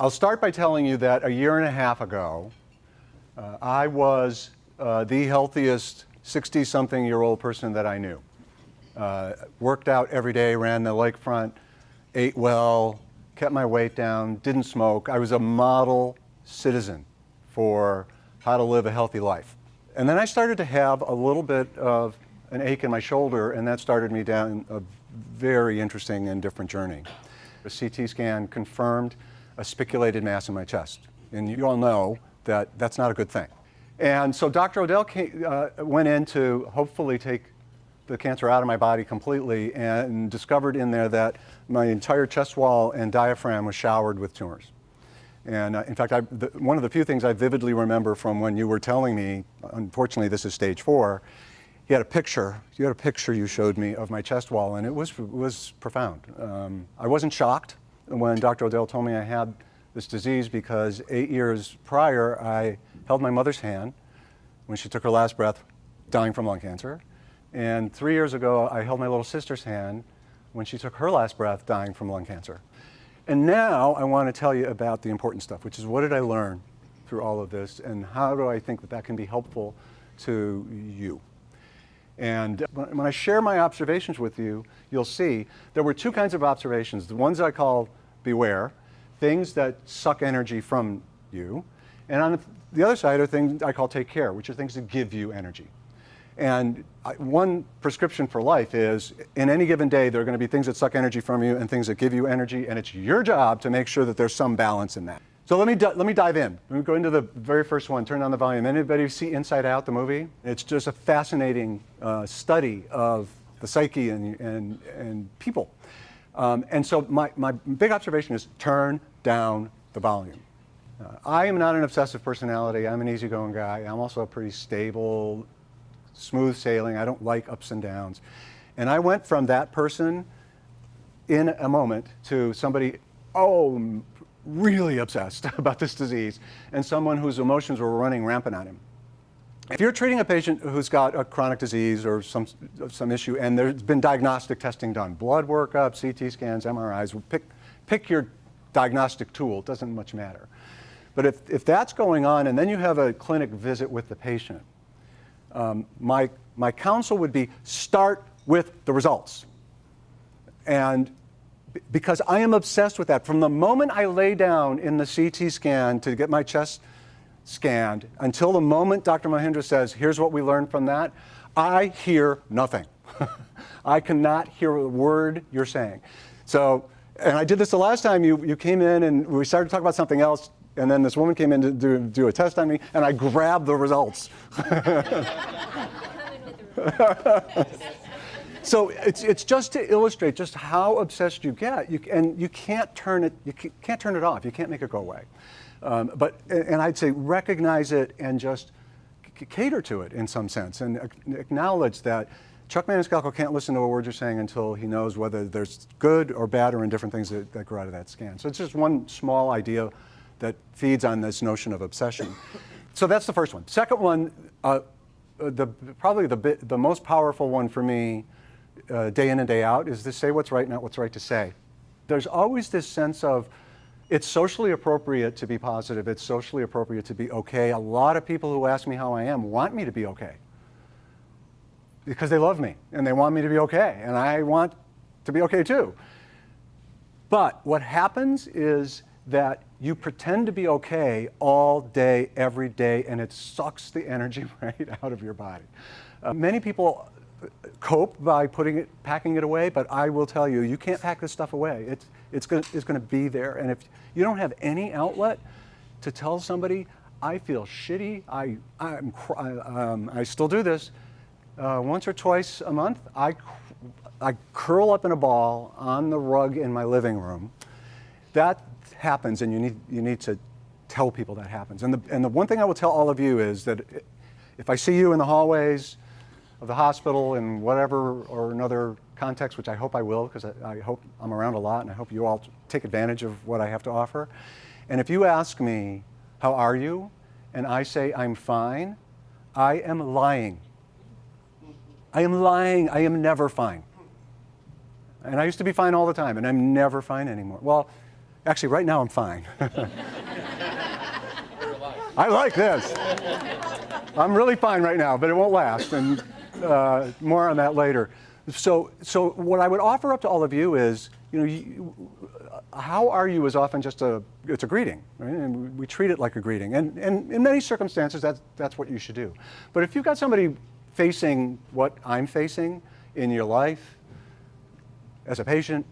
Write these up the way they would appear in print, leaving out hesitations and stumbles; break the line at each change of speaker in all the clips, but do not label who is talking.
I'll start by telling you that a year and a half ago, I was the healthiest 60-something-year-old person that I knew. Worked out every day, ran the lakefront, ate well, kept my weight down, didn't smoke. I was a model citizen for how to live a healthy life. And then I started to have a little bit of an ache in my shoulder, and that started me down a very interesting and different journey. A CT scan confirmed a spiculated mass in my chest. And you all know that that's not a good thing. And so Dr. Odell went in to hopefully take the cancer out of my body completely and discovered in there that my entire chest wall and diaphragm was showered with tumors. And in fact, one of the few things I vividly remember from when you were telling me, unfortunately this is stage 4, you had a picture you showed me of my chest wall, and it was profound. I wasn't shocked when Dr. Odell told me I had this disease because 8 years prior I held my mother's hand when she took her last breath dying from lung cancer. And 3 years ago I held my little sister's hand when she took her last breath dying from lung cancer. And now I want to tell you about the important stuff, which is what did I learn through all of this and how do I think that that can be helpful to you. And when I share my observations with you, you'll see there were two kinds of observations. The ones I call beware, things that suck energy from you. And on the other side are things I call take care, which are things that give you energy. And one prescription for life is, in any given day, there are going to be things that suck energy from you and things that give you energy, and it's your job to make sure that there's some balance in that. So let me dive in. Let me go into the very first one. Turn on the volume. Anybody see Inside Out, the movie? It's just a fascinating study of the psyche and people. And so my big observation is turn down the volume. I am not an obsessive personality. I'm an easygoing guy. I'm also a pretty stable, smooth sailing. I don't like ups and downs. And I went from that person in a moment to somebody, really obsessed about this disease, and someone whose emotions were running rampant on him. If you're treating a patient who's got a chronic disease or some issue, and there's been diagnostic testing done, blood workup, CT scans, MRIs, pick your diagnostic tool, it doesn't much matter. But if that's going on, and then you have a clinic visit with the patient, my counsel would be start with the results. And because I am obsessed with that. From the moment I lay down in the CT scan to get my chest scanned until the moment Dr. Mahindra says, here's what we learned from that, I hear nothing. I cannot hear a word you're saying. So, and I did this the last time you came in and we started to talk about something else, and then this woman came in to do a test on me, and I grabbed the results. So it's just to illustrate just how obsessed you get, and you can't turn it off. You can't make it go away. And I'd say recognize it and just cater to it in some sense, and acknowledge that Chuck Maniscalco can't listen to a word you're saying until he knows whether there's good or bad or indifferent things that grow out of that scan. So it's just one small idea that feeds on this notion of obsession. So that's the first one. Second one, probably the most powerful one for me, day in and day out, is to say what's right, not what's right to say. There's always this sense of it's socially appropriate to be positive, it's socially appropriate to be okay. A lot of people who ask me how I am want me to be okay because they love me and they want me to be okay, and I want to be okay too. But what happens is that you pretend to be okay all day, every day, and it sucks the energy right out of your body. Many people cope by packing it away, but I will tell you, you can't pack this stuff away. It's going to be there, and if you don't have any outlet to tell somebody, I feel shitty, I still do this, once or twice a month, I curl up in a ball on the rug in my living room. That happens, and you need to tell people that happens. And the one thing I will tell all of you is that if I see you in the hallways of the hospital in whatever or another context, which I hope I will, because I hope I'm around a lot, and I hope you all take advantage of what I have to offer. And if you ask me, how are you? And I say, I'm fine, I am lying. I am lying. I am never fine. And I used to be fine all the time, and I'm never fine anymore. Well, Actually, right now I'm fine. I like this. I'm really fine right now, but it won't last, and more on that later. So what I would offer up to all of you is, how are you is often just it's a greeting, right? And we treat it like a greeting. And in many circumstances, that's what you should do. But if you've got somebody facing what I'm facing in your life as a patient,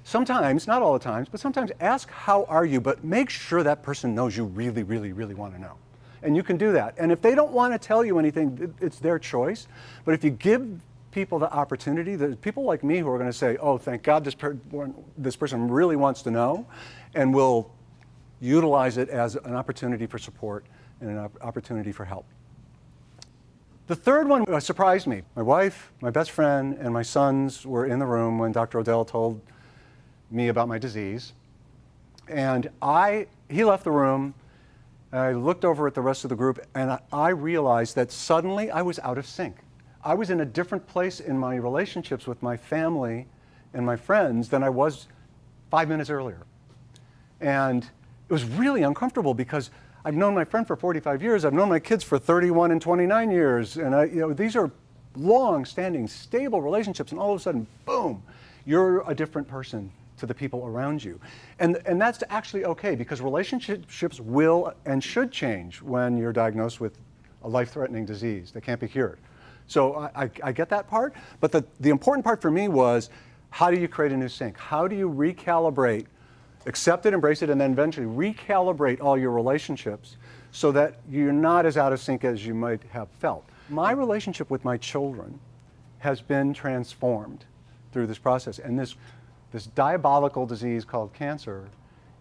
sometimes, not all the times, but sometimes ask how are you, but make sure that person knows you really, really, really want to know. And you can do that. And if they don't want to tell you anything, it's their choice. But if you give people the opportunity, there's people like me who are going to say, oh, thank God this person really wants to know, and will utilize it as an opportunity for support and an opportunity for help. The third one surprised me. My wife, my best friend, and my sons were in the room when Dr. Odell told me about my disease. And he left the room. I looked over at the rest of the group, and I realized that suddenly I was out of sync. I was in a different place in my relationships with my family and my friends than I was 5 minutes earlier. And it was really uncomfortable because I've known my friend for 45 years, I've known my kids for 31 and 29 years, and these are long-standing, stable relationships, and all of a sudden, boom, you're a different person to the people around you. And that's actually okay, because relationships will and should change when you're diagnosed with a life-threatening disease that can't be cured. So I get that part, but the important part for me was, how do you create a new sync? How do you recalibrate, accept it, embrace it, and then eventually recalibrate all your relationships so that you're not as out of sync as you might have felt? My relationship with my children has been transformed through this process, and this diabolical disease called cancer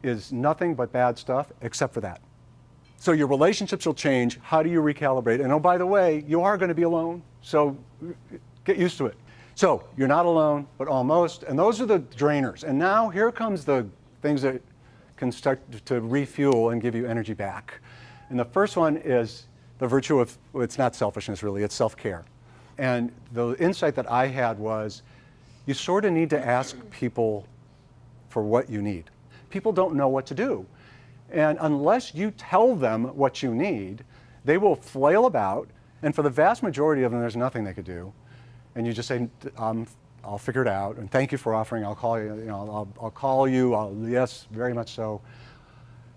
is nothing but bad stuff except for that. So your relationships will change. How do you recalibrate? And oh, by the way, you are going to be alone, so get used to it. So you're not alone, but almost, and those are the drainers. And now here comes the things that can start to refuel and give you energy back. And the first one is the virtue of, well, it's not selfishness really, it's self-care. And the insight that I had was, you sort of need to ask people for what you need. People don't know what to do. And unless you tell them what you need, they will flail about, and for the vast majority of them, there's nothing they could do. And you just say, I'll figure it out, and thank you for offering, I'll call you, I'll call you, yes, very much so.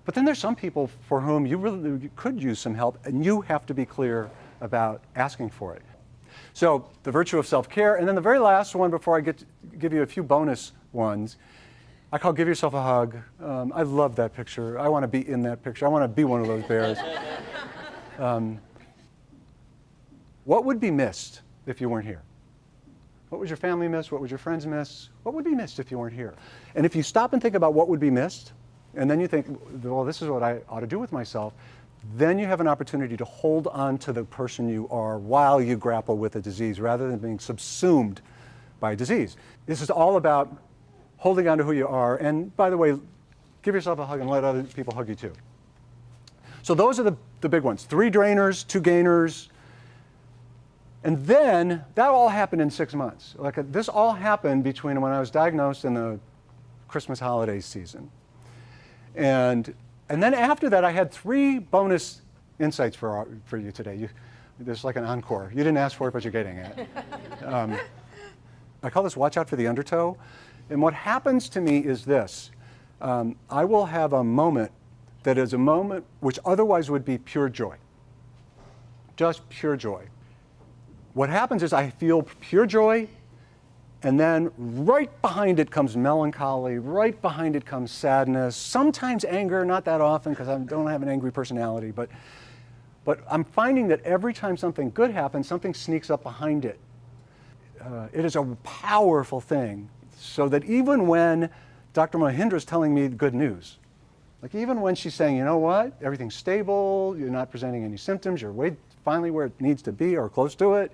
But then there's some people for whom you could use some help, and you have to be clear about asking for it. So the virtue of self-care, and then the very last one before I get to give you a few bonus ones, I call give yourself a hug. I love that picture. I want to be in that picture. I want to be one of those bears. What would be missed if you weren't here? What would your family miss? What would your friends miss? What would be missed if you weren't here? And if you stop and think about what would be missed, and then you think, well, this is what I ought to do with myself, then you have an opportunity to hold on to the person you are while you grapple with the disease, rather than being subsumed by disease. This is all about holding on to who you are, and by the way, give yourself a hug and let other people hug you too. So those are the big ones. 3 drainers, 2 gainers, and then that all happened in 6 months. This all happened between when I was diagnosed and the Christmas holiday season. And then after that, I had 3 bonus insights for you today. There's like an encore. You didn't ask for it, but you're getting it. I call this watch out for the undertow. And what happens to me is this. I will have a moment that is a moment which otherwise would be pure joy. Just pure joy. What happens is I feel pure joy, and then right behind it comes melancholy, right behind it comes sadness, sometimes anger, not that often because I don't have an angry personality, but I'm finding that every time something good happens, something sneaks up behind it. It is a powerful thing, so that even when Dr. Mahindra is telling me good news, like even when she's saying, you know what, everything's stable, you're not presenting any symptoms, you're finally where it needs to be or close to it,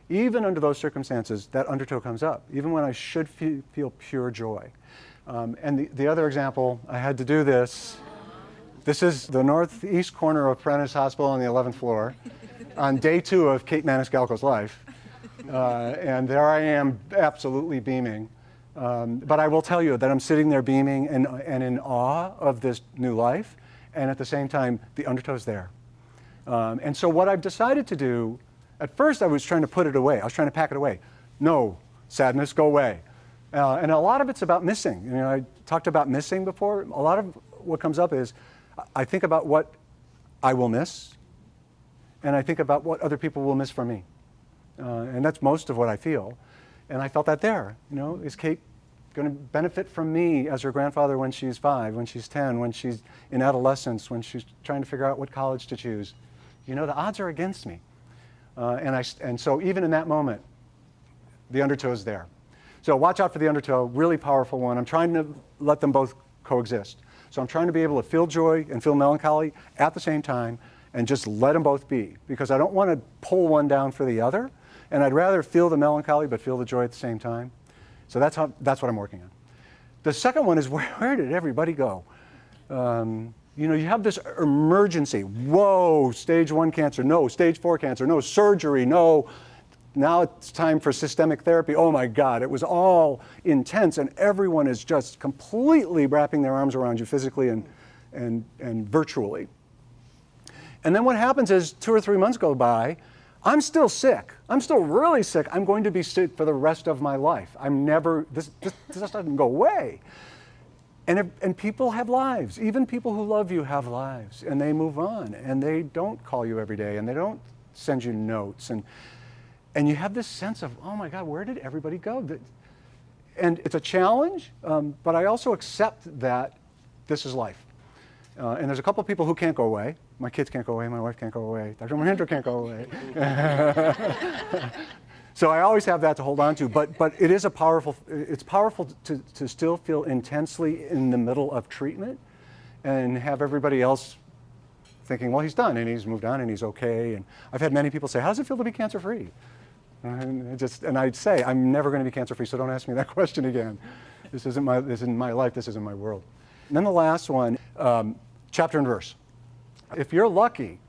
even under those circumstances, that undertow comes up, even when I should feel pure joy. And the other example, I had to do this. This is the northeast corner of Prentice Hospital on the 11th floor on day 2 of Kate Maniscalco's life. And there I am, absolutely beaming. But I will tell you that I'm sitting there beaming and in awe of this new life, and at the same time, the undertow's there. And so what I've decided to do, at first I was trying to put it away. I was trying to pack it away. No, sadness, go away. And a lot of it's about missing. You know, I talked about missing before. A lot of what comes up is I think about what I will miss, and I think about what other people will miss from me. And that's most of what I feel. And I felt that there. You know, is Kate going to benefit from me as her grandfather when she's 5, when she's 10, when she's in adolescence, when she's trying to figure out what college to choose? You know, the odds are against me. And so even in that moment, the undertow is there. So watch out for the undertow, really powerful one. I'm trying to let them both coexist. So I'm trying to be able to feel joy and feel melancholy at the same time and just let them both be, because I don't want to pull one down for the other, and I'd rather feel the melancholy but feel the joy at the same time. So that's what I'm working on. The second one is where did everybody go? You know, you have this emergency. Whoa, stage 1 cancer. No, stage 4 cancer. No, surgery. No, now it's time for systemic therapy. Oh my God, it was all intense, and everyone is just completely wrapping their arms around you physically and virtually. And then what happens is 2 or 3 months go by, I'm still sick. I'm still really sick. I'm going to be sick for the rest of my life. This doesn't go away. And people have lives. Even people who love you have lives, and they move on, and they don't call you every day, and they don't send you notes. And you have this sense of, oh my God, where did everybody go? And it's a challenge, but I also accept that this is life. And there's a couple of people who can't go away. My kids can't go away, my wife can't go away, Dr. Mahendra can't go away. So I always have that to hold on to, but it is it's powerful to still feel intensely in the middle of treatment and have everybody else thinking, well, he's done and he's moved on and he's okay. And I've had many people say, how does it feel to be cancer-free? And I'd say, I'm never going to be cancer-free, so don't ask me that question again. This isn't my life, this isn't my world. And then the last one, chapter and verse. If you're lucky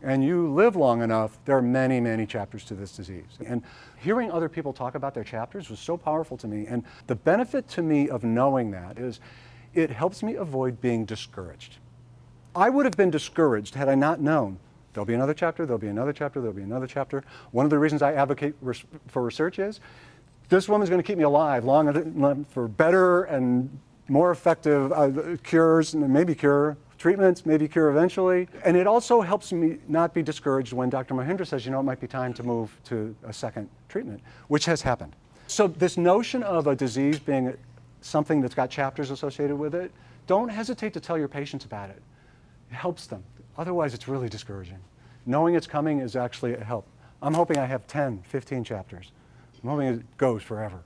and you live long enough, there are many, many chapters to this disease. And hearing other people talk about their chapters was so powerful to me. And the benefit to me of knowing that is it helps me avoid being discouraged. I would have been discouraged had I not known there'll be another chapter, there'll be another chapter, there'll be another chapter. One of the reasons I advocate for research is this woman's going to keep me alive long for better and more effective cures, and maybe cure treatments, maybe cure eventually. And it also helps me not be discouraged when Dr. Mahendra says, you know, it might be time to move to a second treatment, which has happened. So this notion of a disease being something that's got chapters associated with it, don't hesitate to tell your patients about it. It helps them. Otherwise, it's really discouraging. Knowing it's coming is actually a help. I'm hoping I have 10, 15 chapters. I'm hoping it goes forever.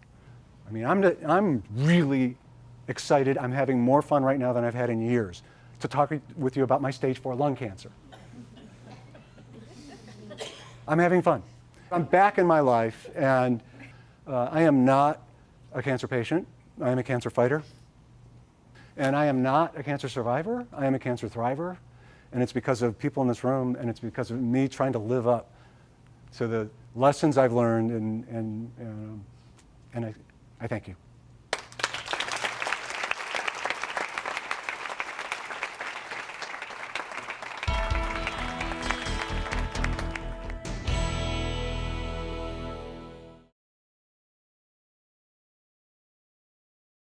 I mean, I'm really excited. I'm having more fun right now than I've had in years to talk with you about my stage 4 lung cancer. I'm having fun. I'm back in my life, and I am not a cancer patient. I am a cancer fighter. And I am not a cancer survivor. I am a cancer thriver. And it's because of people in this room, and it's because of me trying to live up to the lessons I've learned, and I thank you.